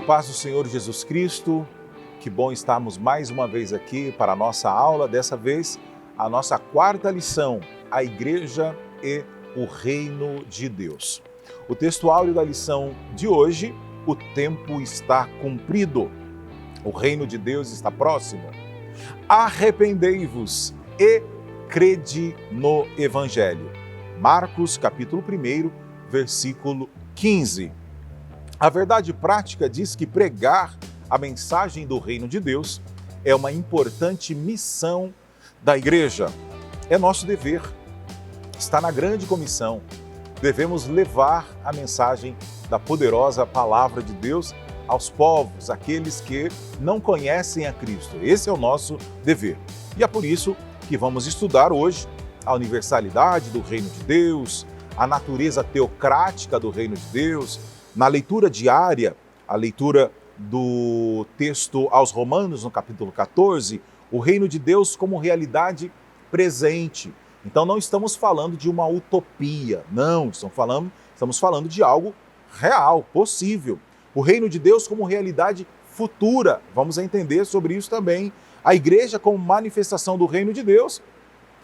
paz do Senhor Jesus Cristo, que bom estarmos mais uma vez aqui para a nossa aula, dessa vez a nossa quarta lição, a Igreja e o Reino de Deus. O texto áureo da lição de hoje, o tempo está cumprido, o Reino de Deus está próximo. Arrependei-vos e crede no Evangelho. Marcos, capítulo 1, versículo 15. A verdade prática diz que pregar a mensagem do Reino de Deus é uma importante missão da Igreja. É nosso dever. Está na grande comissão. Devemos levar a mensagem da poderosa palavra de Deus aos povos, aqueles que não conhecem a Cristo. Esse é o nosso dever. E é por isso que vamos estudar hoje a universalidade do Reino de Deus, a natureza teocrática do Reino de Deus. Na leitura diária, a leitura do texto aos Romanos, no capítulo 14, o Reino de Deus como realidade presente. Então não estamos falando de uma utopia, não, estamos falando de algo real, possível. O Reino de Deus como realidade futura, vamos entender sobre isso também. A Igreja como manifestação do Reino de Deus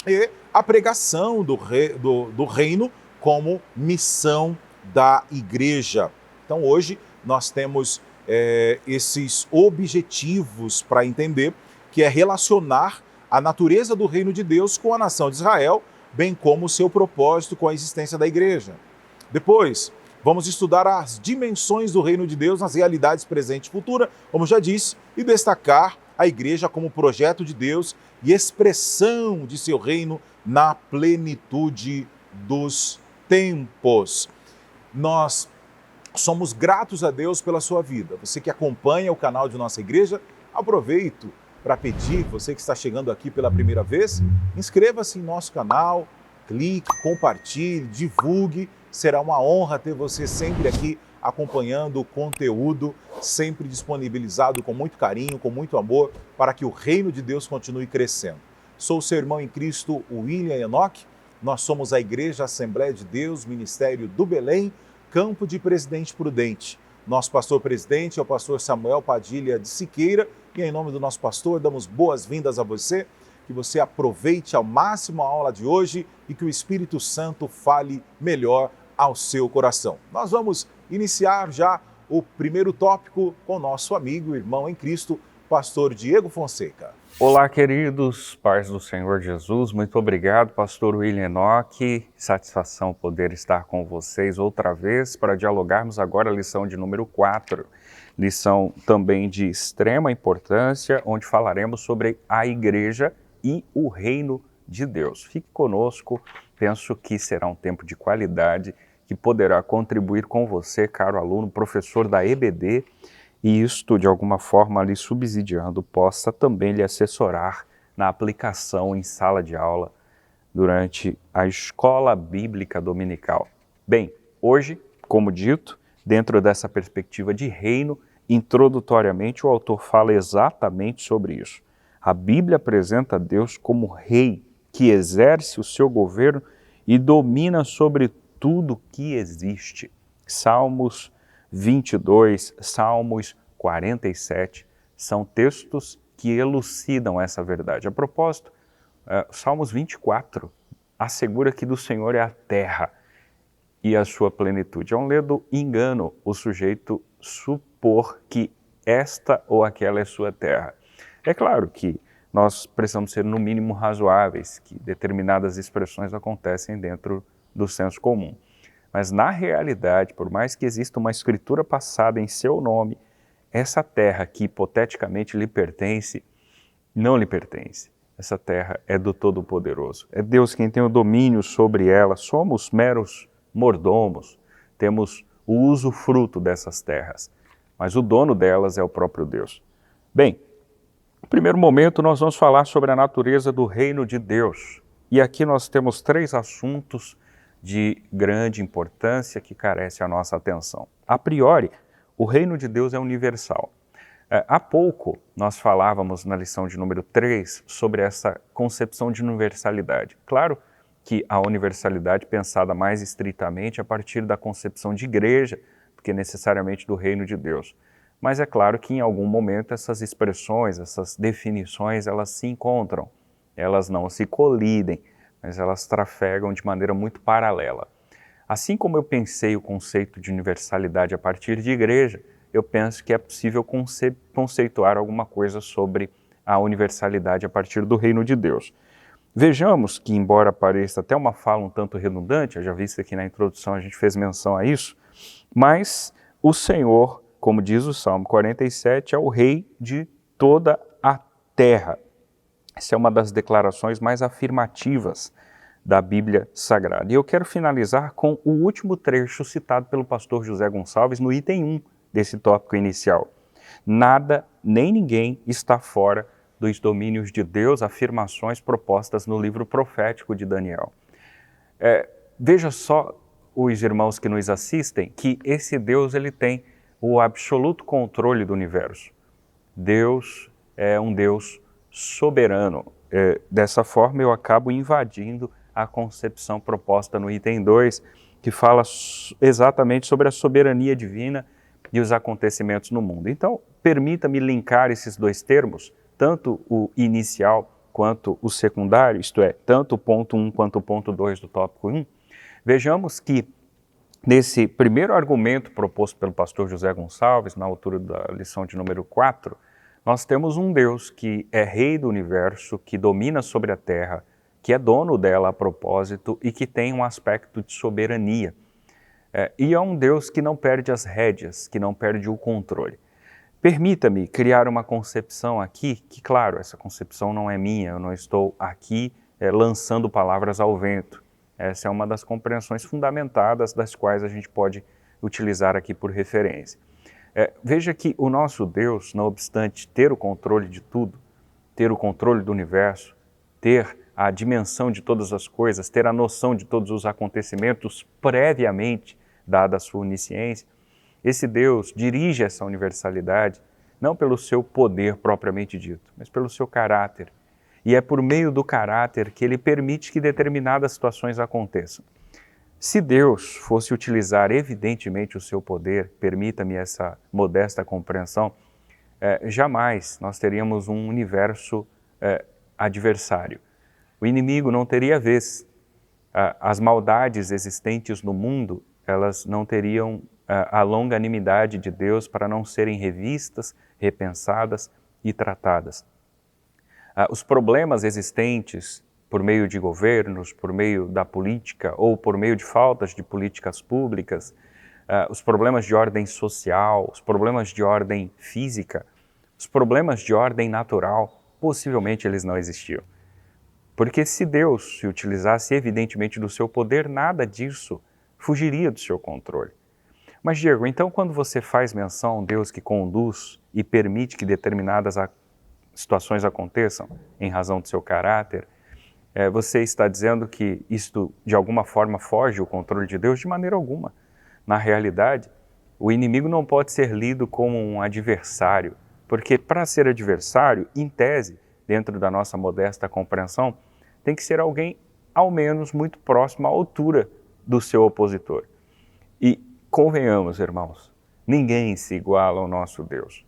e a pregação do Reino como missão da Igreja. Então hoje nós temos esses objetivos para entender, que é relacionar a natureza do Reino de Deus com a nação de Israel, bem como o seu propósito com a existência da Igreja. Depois, vamos estudar as dimensões do Reino de Deus nas realidades presente e futura, como já disse, e destacar a Igreja como projeto de Deus e expressão de seu reino na plenitude dos tempos. Nós somos gratos a Deus pela sua vida. Você que acompanha o canal de nossa igreja, aproveito para pedir, você que está chegando aqui pela primeira vez, inscreva-se em nosso canal, clique, compartilhe, divulgue. Será uma honra ter você sempre aqui acompanhando o conteúdo, sempre disponibilizado com muito carinho, com muito amor, para que o reino de Deus continue crescendo. Sou o seu irmão em Cristo, William Enoch. Nós somos a Igreja Assembleia de Deus, Ministério do Belém, Campo de Presidente Prudente. Nosso pastor-presidente é o pastor Samuel Padilha de Siqueira e em nome do nosso pastor damos boas-vindas a você, que você aproveite ao máximo a aula de hoje e que o Espírito Santo fale melhor ao seu coração. Nós vamos iniciar já o primeiro tópico com nosso amigo, irmão em Cristo, pastor Diego Fonseca. Olá, queridos, paz do Senhor Jesus, muito obrigado, pastor William Enoch, satisfação poder estar com vocês outra vez para dialogarmos agora a lição de número 4, lição também de extrema importância, onde falaremos sobre a Igreja e o Reino de Deus. Fique conosco, penso que será um tempo de qualidade que poderá contribuir com você, caro aluno, professor da EBD, e isto, de alguma forma, lhe subsidiando, possa também lhe assessorar na aplicação em sala de aula durante a escola bíblica dominical. Bem, hoje, como dito, dentro dessa perspectiva de reino, introdutoriamente o autor fala exatamente sobre isso. A Bíblia apresenta Deus como rei que exerce o seu governo e domina sobre tudo que existe. Salmos 22, Salmos 47, são textos que elucidam essa verdade. A propósito, Salmos 24 assegura que do Senhor é a terra e a sua plenitude. É um ledo engano o sujeito supor que esta ou aquela é sua terra. É claro que nós precisamos ser no mínimo razoáveis, que determinadas expressões acontecem dentro do senso comum. Mas na realidade, por mais que exista uma escritura passada em seu nome, essa terra que hipoteticamente lhe pertence, não lhe pertence. Essa terra é do Todo-Poderoso. É Deus quem tem o domínio sobre ela. Somos meros mordomos, temos o usufruto dessas terras, mas o dono delas é o próprio Deus. Bem, no primeiro momento nós vamos falar sobre a natureza do reino de Deus. E aqui nós temos 3 assuntos de grande importância que carece a nossa atenção. A priori, o reino de Deus é universal. Há pouco nós falávamos na lição de número 3 sobre essa concepção de universalidade. Claro que a universalidade pensada mais estritamente a partir da concepção de igreja do que necessariamente do reino de Deus. mas é claro que em algum momento essas expressões, essas definições, elas se encontram, elas não se colidem, mas elas trafegam de maneira muito paralela. Assim como eu pensei o conceito de universalidade a partir de igreja, eu penso que é possível conceituar alguma coisa sobre a universalidade a partir do reino de Deus. Vejamos que, embora pareça até uma fala um tanto redundante, eu já vi isso aqui na introdução, a gente fez menção a isso, mas o Senhor, como diz o Salmo 47, é o Rei de toda a terra. Essa é uma das declarações mais afirmativas da Bíblia Sagrada. E eu quero finalizar com o último trecho citado pelo pastor José Gonçalves no item 1 desse tópico inicial. Nada nem ninguém está fora dos domínios de Deus, afirmações propostas no livro profético de Daniel. Veja só, os irmãos que nos assistem, que esse Deus ele tem o absoluto controle do universo. Deus é um Deus soberano. Dessa forma eu acabo invadindo a concepção proposta no item 2, que fala exatamente sobre a soberania divina e os acontecimentos no mundo. Então, permita-me linkar esses dois termos, tanto o inicial quanto o secundário, isto é, tanto o ponto 1 quanto o ponto 2 do tópico 1. Vejamos que nesse primeiro argumento proposto pelo pastor José Gonçalves, na altura da lição de número 4, nós temos um Deus que é rei do universo, que domina sobre a terra, que é dono dela a propósito e que tem um aspecto de soberania. E é um Deus que não perde as rédeas, que não perde o controle. Permita-me criar uma concepção aqui, que claro, essa concepção não é minha, eu não estou aqui lançando palavras ao vento. Essa é uma das compreensões fundamentadas das quais a gente pode utilizar aqui por referência. Veja que o nosso Deus, não obstante ter o controle de tudo, ter o controle do universo, ter a dimensão de todas as coisas, ter a noção de todos os acontecimentos previamente, dada a sua onisciência, esse Deus dirige essa universalidade não pelo seu poder propriamente dito, mas pelo seu caráter. E é por meio do caráter que ele permite que determinadas situações aconteçam. Se Deus fosse utilizar evidentemente o seu poder, permita-me essa modesta compreensão, jamais nós teríamos um universo adversário. O inimigo não teria vez. As maldades existentes no mundo, elas não teriam a longanimidade de Deus para não serem revistas, repensadas e tratadas. Os problemas existentes por meio de governos, por meio da política ou por meio de faltas de políticas públicas, os problemas de ordem social, os problemas de ordem física, os problemas de ordem natural, possivelmente eles não existiam. Porque se Deus se utilizasse evidentemente do seu poder, nada disso fugiria do seu controle. Mas Diego, então quando você faz menção a um Deus que conduz e permite que determinadas situações aconteçam em razão do seu caráter, você está dizendo que isto de alguma forma foge o controle de Deus? De maneira alguma. Na realidade, o inimigo não pode ser lido como um adversário, porque para ser adversário, em tese, dentro da nossa modesta compreensão, tem que ser alguém ao menos muito próximo à altura do seu opositor. E convenhamos, irmãos, ninguém se iguala ao nosso Deus.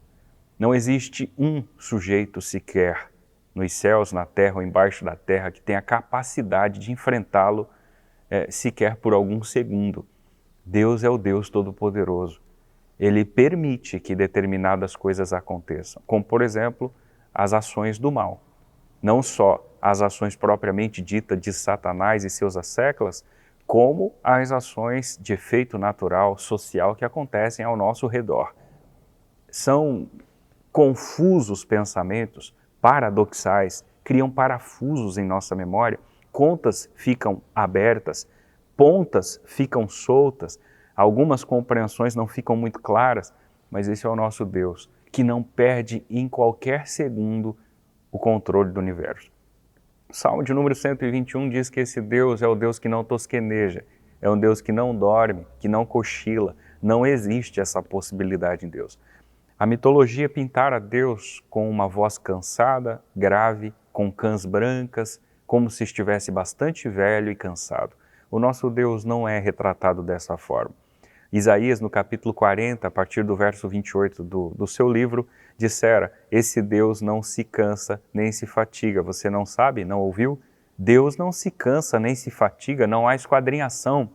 Não existe um sujeito sequer nos céus, na terra ou embaixo da terra que tenha capacidade de enfrentá-lo sequer por algum segundo. Deus é o Deus Todo-Poderoso. Ele permite que determinadas coisas aconteçam, como por exemplo as ações do mal. Não só as ações propriamente ditas de Satanás e seus asseclas, como as ações de efeito natural, social que acontecem ao nosso redor. São confusos pensamentos, paradoxais, criam parafusos em nossa memória, contas ficam abertas, pontas ficam soltas, algumas compreensões não ficam muito claras, mas esse é o nosso Deus, que não perde em qualquer segundo o controle do universo. O Salmo de número 121 diz que esse Deus é o Deus que não tosqueneja, é um Deus que não dorme, que não cochila, não existe essa possibilidade em Deus. A mitologia pintara Deus com uma voz cansada, grave, com cãs brancas, como se estivesse bastante velho e cansado. O nosso Deus não é retratado dessa forma. Isaías, no capítulo 40, a partir do verso 28 do seu livro, dissera: esse Deus não se cansa nem se fatiga. Você não sabe, não ouviu? Deus não se cansa nem se fatiga, não há esquadrinhação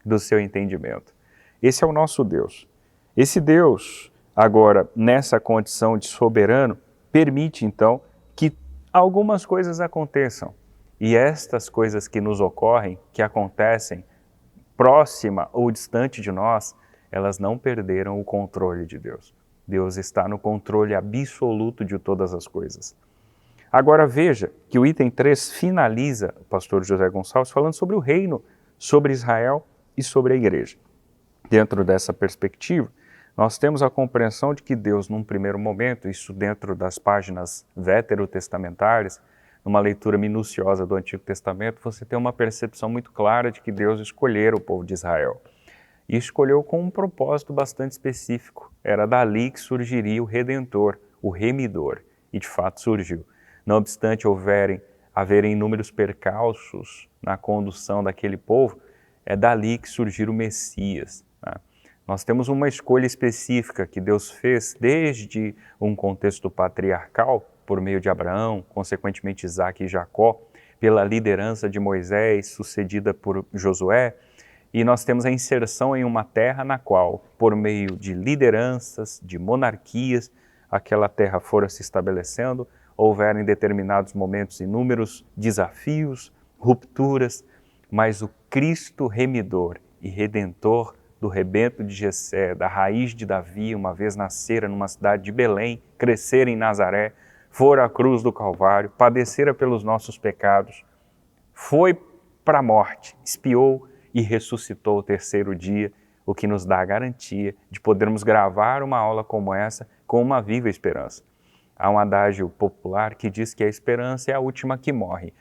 do seu entendimento. Esse é o nosso Deus. Esse Deus, agora, nessa condição de soberano, permite, então, que algumas coisas aconteçam. E estas coisas que nos ocorrem, que acontecem próxima ou distante de nós, elas não perderam o controle de Deus. Deus está no controle absoluto de todas as coisas. Agora veja que o item 3 finaliza, o pastor José Gonçalves, falando sobre o reino, sobre Israel e sobre a igreja. Dentro dessa perspectiva, nós temos a compreensão de que Deus, num primeiro momento, isso dentro das páginas veterotestamentárias, numa leitura minuciosa do Antigo Testamento, você tem uma percepção muito clara de que Deus escolheu o povo de Israel. E escolheu com um propósito bastante específico. Era dali que surgiria o Redentor, o Remidor. E de fato surgiu. Não obstante haverem inúmeros percalços na condução daquele povo, é dali que surgiu o Messias. Né? Nós temos uma escolha específica que Deus fez desde um contexto patriarcal, por meio de Abraão, consequentemente Isaac e Jacó, pela liderança de Moisés, sucedida por Josué, e nós temos a inserção em uma terra na qual, por meio de lideranças, de monarquias, aquela terra fora se estabelecendo, houveram em determinados momentos inúmeros desafios, rupturas, mas o Cristo remidor e redentor do rebento de Jessé, da raiz de Davi, uma vez nascera numa cidade de Belém, crescera em Nazaré, fora à cruz do Calvário, padecera pelos nossos pecados, foi para a morte, expiou e ressuscitou o terceiro dia, o que nos dá a garantia de podermos gravar uma aula como essa com uma viva esperança. Há um adágio popular que diz que a esperança é a última que morre.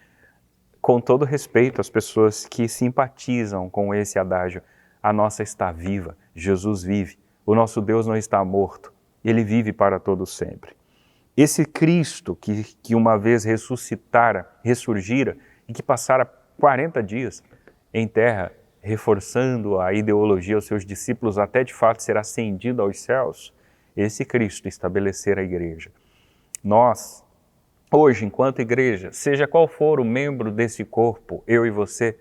Com todo respeito às pessoas que simpatizam com esse adágio, a nossa está viva, Jesus vive, o nosso Deus não está morto, Ele vive para todo sempre. Esse Cristo que uma vez ressurgira e que passara 40 dias em terra, reforçando a ideologia aos seus discípulos até de fato ser ascendido aos céus, esse Cristo estabelecer a igreja. Nós, hoje, enquanto igreja, seja qual for o membro desse corpo, eu e você,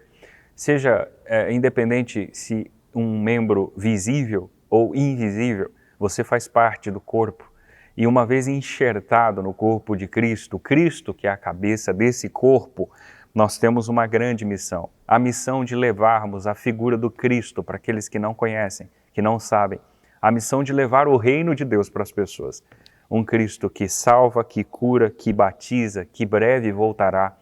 seja independente se um membro visível ou invisível, você faz parte do corpo. E uma vez enxertado no corpo de Cristo, Cristo que é a cabeça desse corpo, nós temos uma grande missão. A missão de levarmos a figura do Cristo para aqueles que não conhecem, que não sabem. A missão de levar o reino de Deus para as pessoas. Um Cristo que salva, que cura, que batiza, que breve voltará.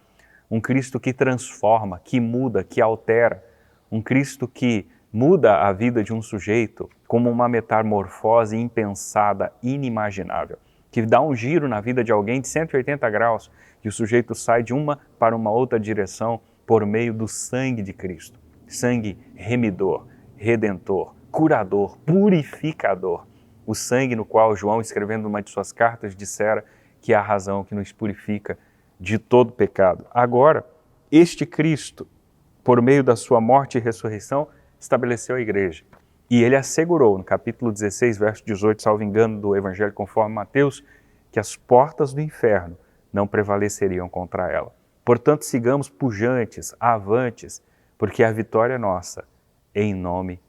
Um Cristo que transforma, que muda, que altera. Um Cristo que muda a vida de um sujeito como uma metamorfose impensada, inimaginável, que dá um giro na vida de alguém de 180 graus, que o sujeito sai de uma para uma outra direção por meio do sangue de Cristo. Sangue remidor, redentor, curador, purificador. O sangue no qual João, escrevendo uma de suas cartas, dissera que é a razão que nos purifica de todo pecado. Agora, este Cristo, por meio da sua morte e ressurreição, estabeleceu a igreja. E ele assegurou, no capítulo 16, verso 18, salvo engano, do Evangelho conforme Mateus, que as portas do inferno não prevaleceriam contra ela. Portanto, sigamos pujantes, avantes, porque a vitória é nossa, em nome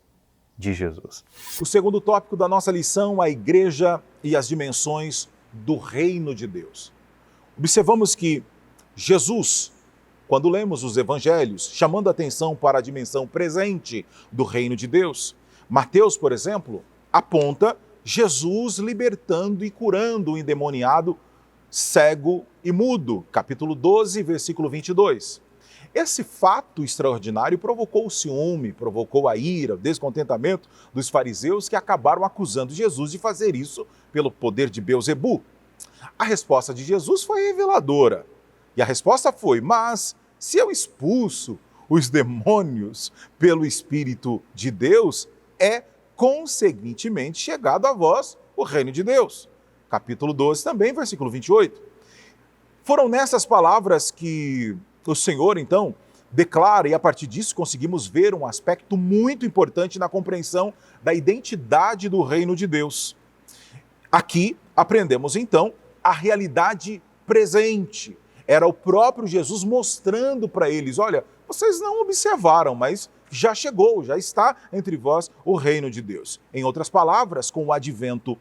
de Jesus. O segundo tópico da nossa lição, a igreja e as dimensões do reino de Deus. Observamos que Jesus, quando lemos os evangelhos, chamando a atenção para a dimensão presente do reino de Deus, Mateus, por exemplo, aponta Jesus libertando e curando o endemoniado cego e mudo, capítulo 12, versículo 22. Esse fato extraordinário provocou o ciúme, provocou a ira, o descontentamento dos fariseus que acabaram acusando Jesus de fazer isso pelo poder de Beelzebu. A resposta de Jesus foi reveladora. E a resposta foi: mas se eu expulso os demônios pelo Espírito de Deus, é conseguintemente chegado a vós o reino de Deus. Capítulo 12 também, versículo 28. Foram nessas palavras que o Senhor, então, declara, e a partir disso conseguimos ver um aspecto muito importante na compreensão da identidade do reino de Deus. Aqui aprendemos então a realidade presente. Era o próprio Jesus mostrando para eles: olha, vocês não observaram, mas já chegou, já está entre vós o reino de Deus. Em outras palavras, com o advento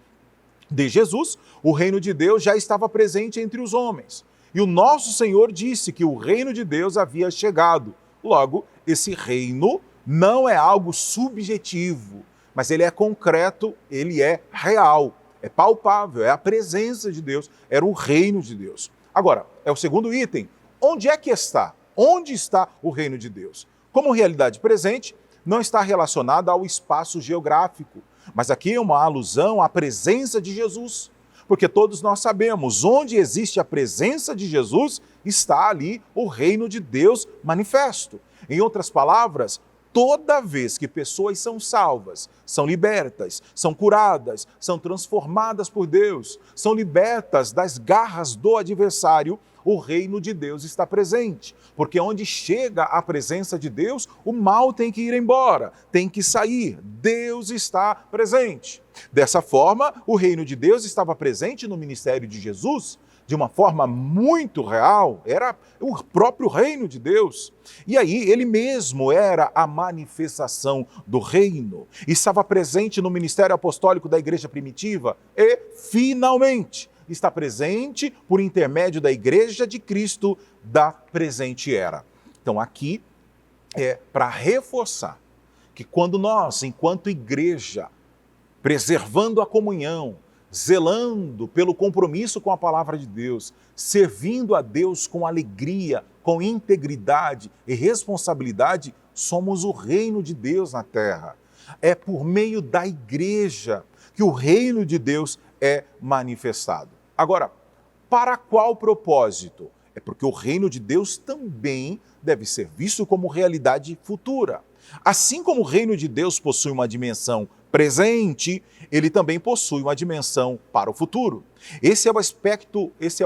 de Jesus, o reino de Deus já estava presente entre os homens. E o nosso Senhor disse que o reino de Deus havia chegado. Logo, esse reino não é algo subjetivo, mas ele é concreto, ele é real, é palpável, é a presença de Deus, era o reino de Deus. Agora, é o segundo item. Onde é que está? Onde está o reino de Deus? Como realidade presente, não está relacionada ao espaço geográfico, mas aqui é uma alusão à presença de Jesus. Porque todos nós sabemos, onde existe a presença de Jesus, está ali o reino de Deus manifesto. Em outras palavras, toda vez que pessoas são salvas, são libertas, são curadas, são transformadas por Deus, são libertas das garras do adversário, o reino de Deus está presente. Porque onde chega a presença de Deus, o mal tem que ir embora, tem que sair. Deus está presente. Dessa forma, o reino de Deus estava presente no ministério de Jesus, de uma forma muito real, era o próprio reino de Deus. E aí, ele mesmo era a manifestação do reino. Estava presente no ministério apostólico da igreja primitiva e, finalmente, está presente por intermédio da igreja de Cristo da presente era. Então, aqui é para reforçar que quando nós, enquanto igreja, preservando a comunhão, zelando pelo compromisso com a palavra de Deus, servindo a Deus com alegria, com integridade e responsabilidade, somos o reino de Deus na terra. É por meio da igreja que o reino de Deus é manifestado. Agora, para qual propósito? É porque o reino de Deus também deve ser visto como realidade futura. Assim como o reino de Deus possui uma dimensão presente, ele também possui uma dimensão para o futuro. Esse é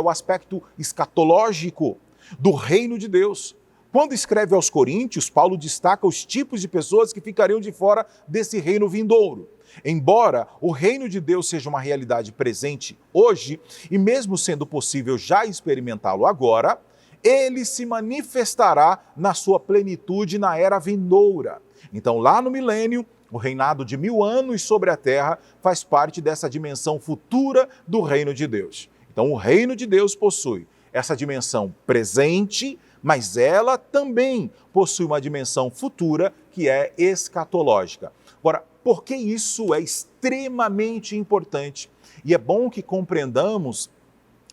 o aspecto escatológico do reino de Deus. Quando escreve aos Coríntios, Paulo destaca os tipos de pessoas que ficariam de fora desse reino vindouro. Embora o reino de Deus seja uma realidade presente hoje, e mesmo sendo possível já experimentá-lo agora, ele se manifestará na sua plenitude na era vindoura. Então, lá no milênio, o reinado de 1000 anos sobre a terra faz parte dessa dimensão futura do reino de Deus. Então, o reino de Deus possui essa dimensão presente, mas ela também possui uma dimensão futura que é escatológica. Agora, por que isso é extremamente importante? E é bom que compreendamos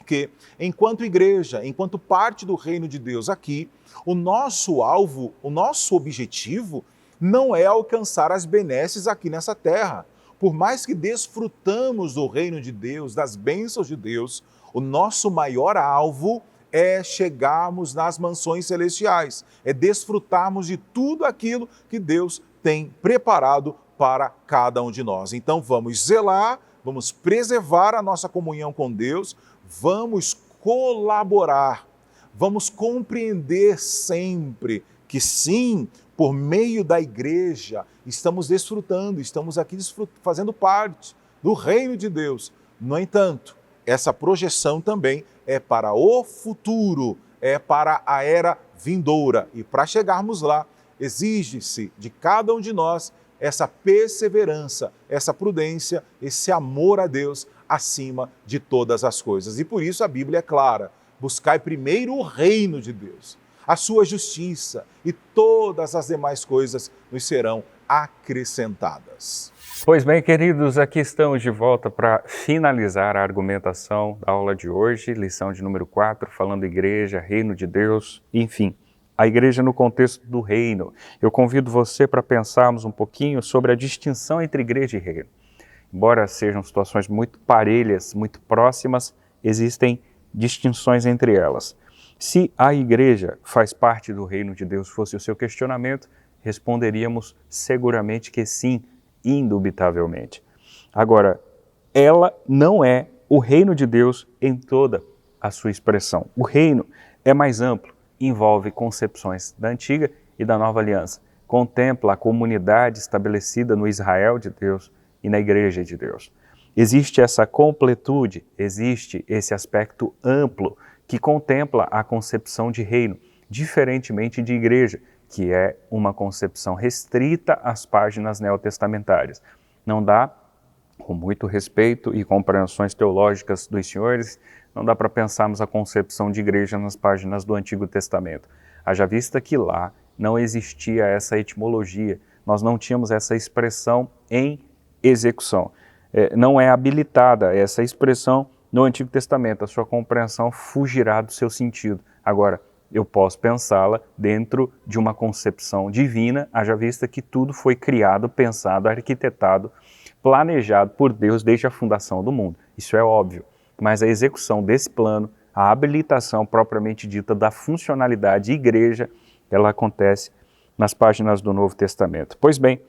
que, enquanto igreja, enquanto parte do reino de Deus aqui, o nosso alvo, o nosso objetivo não é alcançar as benesses aqui nessa terra. Por mais que desfrutamos do reino de Deus, das bênçãos de Deus, o nosso maior alvo é chegarmos nas mansões celestiais, é desfrutarmos de tudo aquilo que Deus tem preparado para cada um de nós. Então vamos zelar, vamos preservar a nossa comunhão com Deus, vamos colaborar, vamos compreender sempre que sim, por meio da igreja, estamos desfrutando, estamos aqui fazendo parte do reino de Deus. No entanto, essa projeção também é para o futuro, é para a era vindoura. E para chegarmos lá, exige-se de cada um de nós essa perseverança, essa prudência, esse amor a Deus acima de todas as coisas. E por isso a Bíblia é clara: buscai primeiro o reino de Deus, a sua justiça, e todas as demais coisas nos serão acrescentadas. Pois bem, queridos, aqui estamos de volta para finalizar a argumentação da aula de hoje, lição de número 4, falando igreja, reino de Deus, enfim, a igreja no contexto do reino. Eu convido você para pensarmos um pouquinho sobre a distinção entre igreja e reino. Embora sejam situações muito parelhas, muito próximas, existem distinções entre elas. Se a igreja faz parte do reino de Deus, fosse o seu questionamento, responderíamos seguramente que sim, indubitavelmente. Agora, ela não é o reino de Deus em toda a sua expressão. O reino é mais amplo, envolve concepções da antiga e da nova aliança. Contempla a comunidade estabelecida no Israel de Deus e na igreja de Deus. Existe essa completude, existe esse aspecto amplo que contempla a concepção de reino, diferentemente de igreja, que é uma concepção restrita às páginas neotestamentárias. Não dá, com muito respeito e compreensões teológicas dos senhores, não dá para pensarmos a concepção de igreja nas páginas do Antigo Testamento. Haja vista que lá não existia essa etimologia, nós não tínhamos essa expressão em execução. Não é habilitada essa expressão no Antigo Testamento, a sua compreensão fugirá do seu sentido. Agora, eu posso pensá-la dentro de uma concepção divina, haja vista que tudo foi criado, pensado, arquitetado, planejado por Deus desde a fundação do mundo. Isso é óbvio. Mas a execução desse plano, a habilitação propriamente dita da funcionalidade igreja, ela acontece nas páginas do Novo Testamento. Pois bem,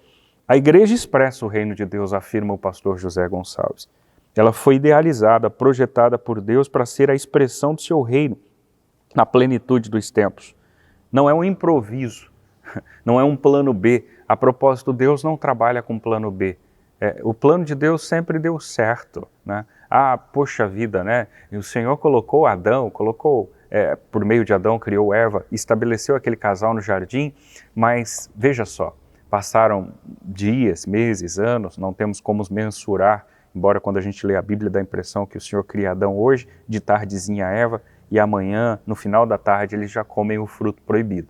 a igreja expressa o reino de Deus, afirma o pastor José Gonçalves. Ela foi idealizada, projetada por Deus para ser a expressão do seu reino na plenitude dos tempos. Não é um improviso, não é um plano B. A propósito, Deus não trabalha com plano B. O plano de Deus sempre deu certo, né? Poxa vida, né? E o Senhor colocou Adão, por meio de Adão, criou Eva, estabeleceu aquele casal no jardim, mas veja só, passaram dias, meses, anos, não temos como mensurar, embora quando a gente lê a Bíblia dá a impressão que o Senhor cria Adão hoje, de tardezinha Eva, e amanhã, no final da tarde, eles já comem o fruto proibido.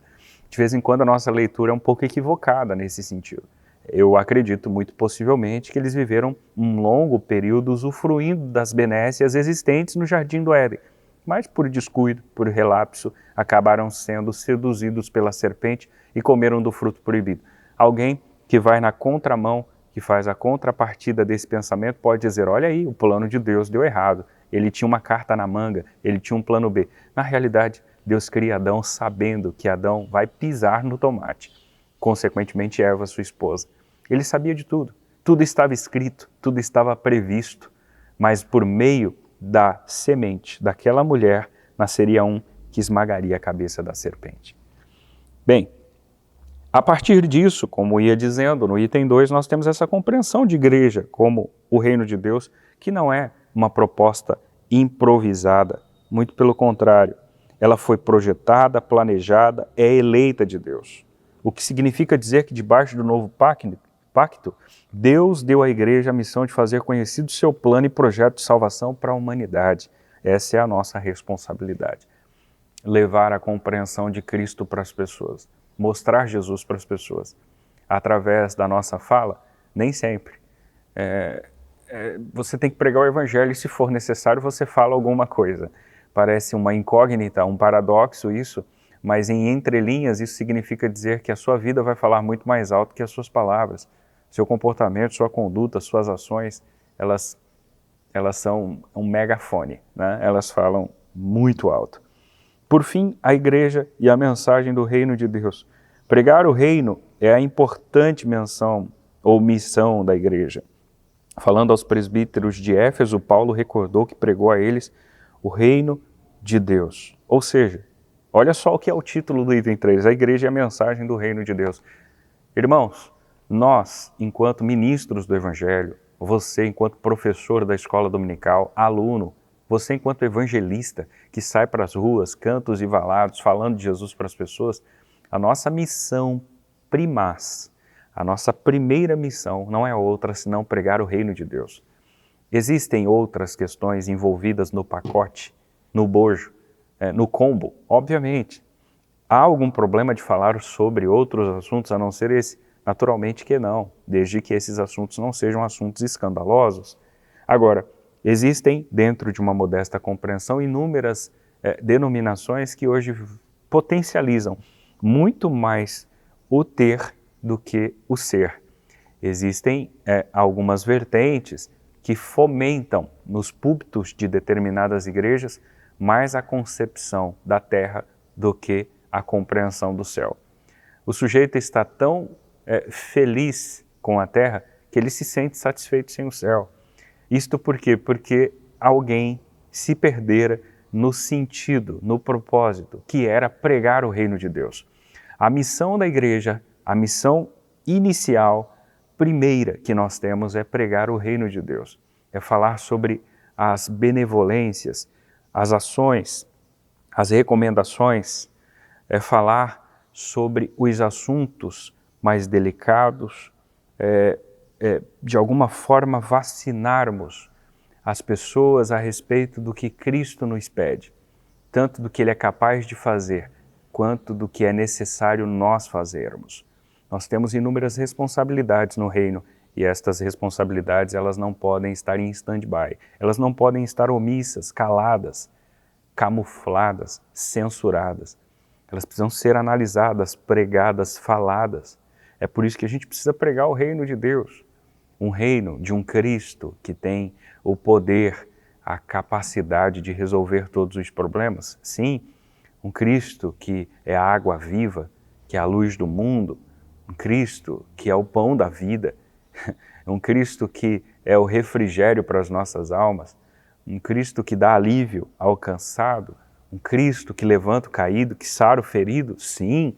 De vez em quando a nossa leitura é um pouco equivocada nesse sentido. Eu acredito muito possivelmente que eles viveram um longo período usufruindo das benécias existentes no Jardim do Éden, mas por descuido, por relapso, acabaram sendo seduzidos pela serpente e comeram do fruto proibido. Alguém que vai na contramão, que faz a contrapartida desse pensamento, pode dizer, olha aí, o plano de Deus deu errado, ele tinha uma carta na manga, ele tinha um plano B. Na realidade, Deus cria Adão sabendo que Adão vai pisar no tomate, consequentemente Eva, sua esposa. Ele sabia de tudo, tudo estava escrito, tudo estava previsto, mas por meio da semente daquela mulher, nasceria um que esmagaria a cabeça da serpente. Bem, a partir disso, como ia dizendo, no item 2, nós temos essa compreensão de igreja como o reino de Deus, que não é uma proposta improvisada, muito pelo contrário, ela foi projetada, planejada, é eleita de Deus. O que significa dizer que debaixo do novo pacto, Deus deu à igreja a missão de fazer conhecido o seu plano e projeto de salvação para a humanidade. Essa é a nossa responsabilidade. Levar a compreensão de Cristo para as pessoas, mostrar Jesus para as pessoas. Através da nossa fala, nem sempre. Você tem que pregar o evangelho e, se for necessário, você fala alguma coisa. Parece uma incógnita, um paradoxo isso, mas em entrelinhas isso significa dizer que a sua vida vai falar muito mais alto que as suas palavras. Seu comportamento, sua conduta, suas ações, elas são um megafone, né? Elas falam muito alto. Por fim, a igreja e a mensagem do reino de Deus. Pregar o reino é a importante menção ou missão da igreja. Falando aos presbíteros de Éfeso, Paulo recordou que pregou a eles o reino de Deus. Ou seja, olha só o que é o título do item 3, a igreja e a mensagem do reino de Deus. Irmãos, nós, enquanto ministros do evangelho, você enquanto professor da escola dominical, aluno, você enquanto evangelista que sai para as ruas, cantos e valados, falando de Jesus para as pessoas, a nossa missão primaz, a nossa primeira missão não é outra senão pregar o reino de Deus. Existem outras questões envolvidas no pacote, no bojo, no combo, obviamente. Há algum problema de falar sobre outros assuntos a não ser esse? Naturalmente que não, desde que esses assuntos não sejam assuntos escandalosos. Agora, existem, dentro de uma modesta compreensão, inúmeras denominações que hoje potencializam muito mais o ter do que o ser. Existem algumas vertentes que fomentam nos púlpitos de determinadas igrejas mais a concepção da terra do que a compreensão do céu. O sujeito está tão feliz com a terra que ele se sente satisfeito sem o céu. Isto por quê? Porque alguém se perdera no sentido, no propósito, que era pregar o reino de Deus. A missão da igreja, a missão inicial, primeira que nós temos é pregar o reino de Deus. É falar sobre as benevolências, as ações, as recomendações, é falar sobre os assuntos mais delicados, de alguma forma vacinarmos as pessoas a respeito do que Cristo nos pede, tanto do que Ele é capaz de fazer, quanto do que é necessário nós fazermos. Nós temos inúmeras responsabilidades no reino e estas responsabilidades elas não podem estar em stand-by, elas não podem estar omissas, caladas, camufladas, censuradas. Elas precisam ser analisadas, pregadas, faladas. É por isso que a gente precisa pregar o reino de Deus, um reino de um Cristo que tem o poder, a capacidade de resolver todos os problemas. Sim, um Cristo que é a água viva, que é a luz do mundo, um Cristo que é o pão da vida, um Cristo que é o refrigério para as nossas almas, um Cristo que dá alívio ao cansado, um Cristo que levanta o caído, que sara o ferido, sim,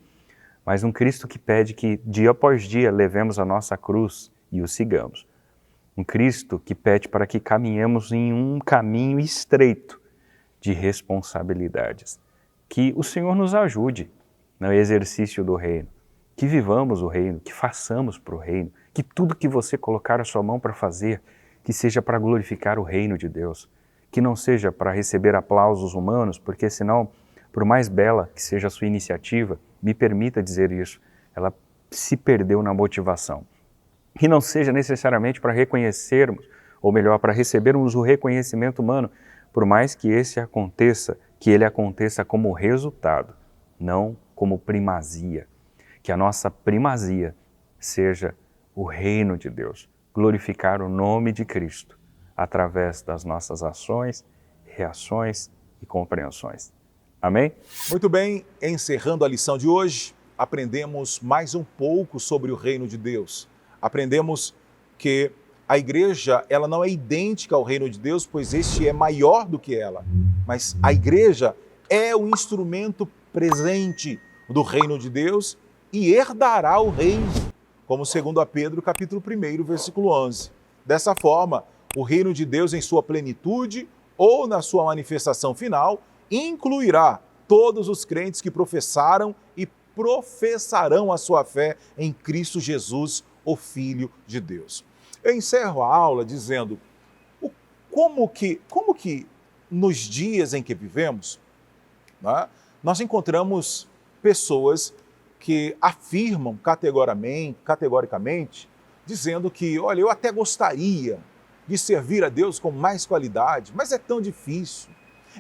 mas um Cristo que pede que dia após dia levemos a nossa cruz e o sigamos. Um Cristo que pede para que caminhemos em um caminho estreito de responsabilidades. Que o Senhor nos ajude no exercício do reino, que vivamos o reino, que façamos para o reino, que tudo que você colocar a sua mão para fazer, que seja para glorificar o reino de Deus, que não seja para receber aplausos humanos, porque senão, por mais bela que seja a sua iniciativa, me permita dizer isso, ela se perdeu na motivação. E não seja necessariamente para reconhecermos, ou melhor, para recebermos o reconhecimento humano, por mais que esse aconteça, que ele aconteça como resultado, não como primazia. Que a nossa primazia seja o reino de Deus, glorificar o nome de Cristo através das nossas ações, reações e compreensões. Amém? Muito bem, encerrando a lição de hoje, aprendemos mais um pouco sobre o reino de Deus. Aprendemos que a igreja ela não é idêntica ao reino de Deus, pois este é maior do que ela. Mas a igreja é o instrumento presente do reino de Deus e herdará o reino, como segundo a Pedro, capítulo 1, versículo 11. Dessa forma, o reino de Deus em sua plenitude ou na sua manifestação final incluirá todos os crentes que professaram e professarão a sua fé em Cristo Jesus, o Filho de Deus. Eu encerro a aula dizendo como que nos dias em que vivemos, né, nós encontramos pessoas que afirmam categoricamente, dizendo que, olha, eu até gostaria de servir a Deus com mais qualidade, mas é tão difícil,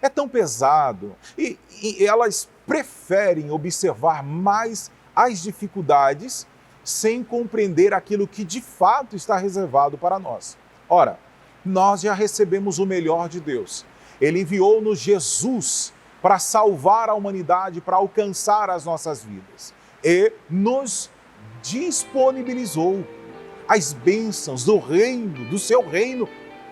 é tão pesado, e elas preferem observar mais as dificuldades sem compreender aquilo que de fato está reservado para nós. Ora, nós já recebemos o melhor de Deus. Ele enviou-nos Jesus para salvar a humanidade, para alcançar as nossas vidas. E nos disponibilizou as bênçãos do reino, do seu reino,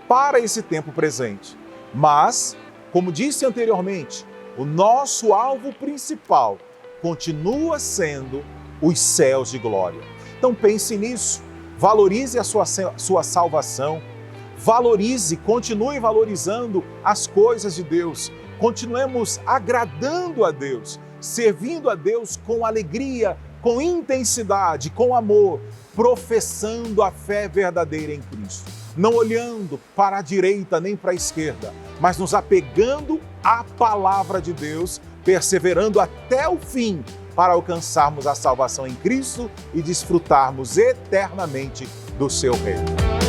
para esse tempo presente. Mas, como disse anteriormente, o nosso alvo principal continua sendo os céus de glória. Então pense nisso, valorize a sua salvação, continue valorizando as coisas de Deus, continuemos agradando a Deus, servindo a Deus com alegria, com intensidade, com amor, professando a fé verdadeira em Cristo. Não olhando para a direita nem para a esquerda, mas nos apegando à palavra de Deus, perseverando até o fim para alcançarmos a salvação em Cristo e desfrutarmos eternamente do seu reino.